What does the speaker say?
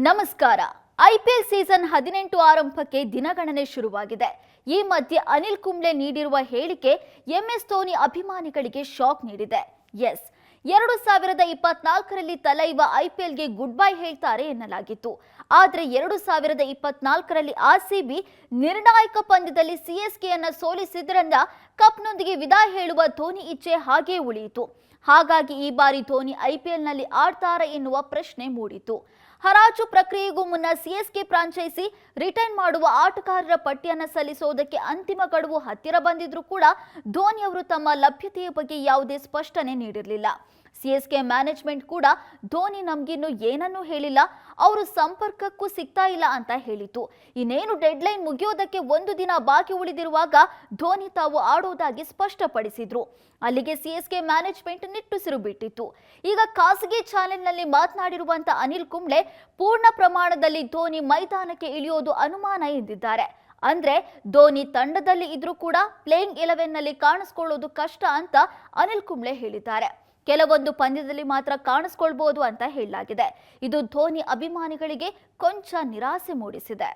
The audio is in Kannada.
ನಮಸ್ಕಾರ. ಐಪಿಎಲ್ ಸೀಸನ್ 18 ಆರಂಭಕ್ಕೆ ದಿನಗಣನೆ ಶುರುವಾಗಿದೆ. ಈ ಮಧ್ಯೆ ಅನಿಲ್ ಕುಂಬ್ಳೆ ನೀಡಿರುವ ಹೇಳಿಕೆ ಎಂಎಸ್ ಧೋನಿ ಅಭಿಮಾನಿಗಳಿಗೆ ಶಾಕ್ ನೀಡಿದೆ. ಎಸ್, 2024ರಲ್ಲಿ ತಲೈವ ಐಪಿಎಲ್ಗೆ ಗುಡ್ ಬೈ ಹೇಳ್ತಾರೆ ಎನ್ನಲಾಗಿತ್ತು. ಆದರೆ 2024ರಲ್ಲಿ ಆರ್ಸಿಬಿ ನಿರ್ಣಾಯಕ ಪಂದ್ಯದಲ್ಲಿ ಸಿಎಸ್ಕೆಯನ್ನ ಸೋಲಿಸಿದ್ರಿಂದ ಕಪ್ನೊಂದಿಗೆ ವಿದಾಯ ಹೇಳುವ ಧೋನಿ ಇಚ್ಛೆ ಹಾಗೇ ಉಳಿಯಿತು. ಹಾಗಾಗಿ ಈ ಬಾರಿ ಧೋನಿ ಐಪಿಎಲ್ನಲ್ಲಿ ಆಡ್ತಾರಾ ಎನ್ನುವ ಪ್ರಶ್ನೆ ಮೂಡಿತು. ಹರಾಜು ಪ್ರಕ್ರಿಯೆಗೂ ಮುನ್ನ ಸಿಎಸ್ಕೆ ಫ್ರಾಂಚೈಸಿ ರಿಟೈನ್ ಮಾಡುವ ಆಟಗಾರರ ಪಟ್ಟಿಯನ್ನು ಸಲ್ಲಿಸುವುದಕ್ಕೆ ಅಂತಿಮ ಗಡುವು ಹತ್ತಿರ ಬಂದಿದ್ರೂ ಕೂಡ ಧೋನಿ ಅವರು ತಮ್ಮ ಲಭ್ಯತೆಯ ಬಗ್ಗೆ ಯಾವುದೇ ಸ್ಪಷ್ಟನೆ ನೀಡಿರಲಿಲ್ಲ. ಸಿಎಸ್ಕೆ ಮ್ಯಾನೇಜ್ಮೆಂಟ್ ಕೂಡ ಧೋನಿ ನಮಗಿನ್ನೂ ಏನನ್ನೂ ಹೇಳಿಲ್ಲ, ಅವರು ಸಂಪರ್ಕಕ್ಕೂ ಸಿಗ್ತಾ ಇಲ್ಲ ಅಂತ ಹೇಳಿತು. ಇನ್ನೇನು ಡೆಡ್ಲೈನ್ ಮುಗಿಯೋದಕ್ಕೆ ಒಂದು ದಿನ ಬಾಕಿ ಉಳಿದಿರುವಾಗ ಧೋನಿ ತಾವು ಆಡೋದಾಗಿ ಸ್ಪಷ್ಟಪಡಿಸಿದ್ರು. ಅಲ್ಲಿಗೆ ಸಿಎಸ್ಕೆ ಮ್ಯಾನೇಜ್ಮೆಂಟ್ ನಿಟ್ಟುಸಿರು ಬಿಟ್ಟಿತ್ತು. ಈಗ ಖಾಸಗಿ ಚಾನೆಲ್ನಲ್ಲಿ ಮಾತನಾಡಿರುವಂತ ಅನಿಲ್ ಕುಂಬ್ಳೆ ಪೂರ್ಣ ಪ್ರಮಾಣದಲ್ಲಿ ಧೋನಿ ಮೈದಾನಕ್ಕೆ ಇಳಿಯೋದು ಅನುಮಾನ ಎಂದಿದ್ದಾರೆ. ಅಂದ್ರೆ ಧೋನಿ ತಂಡದಲ್ಲಿ ಇದ್ರೂ ಕೂಡ ಪ್ಲೇಯಿಂಗ್ 11ನಲ್ಲಿ ಕಾಣಿಸ್ಕೊಳ್ಳೋದು ಕಷ್ಟ ಅಂತ ಅನಿಲ್ ಕುಂಬ್ಳೆ ಹೇಳಿದ್ದಾರೆ. ಕೆಲವೊಂದು ಪಂದ್ಯದಲ್ಲಿ ಮಾತ್ರ ಕಾಣಿಸ್ಕೊಳ್ಬಹುದು ಅಂತ ಹೇಳಲಾಗಿದೆ. ಇದು ಧೋನಿ ಅಭಿಮಾನಿಗಳಿಗೆ ಕೊಂಚ ನಿರಾಸೆ ಮೂಡಿಸಿದೆ.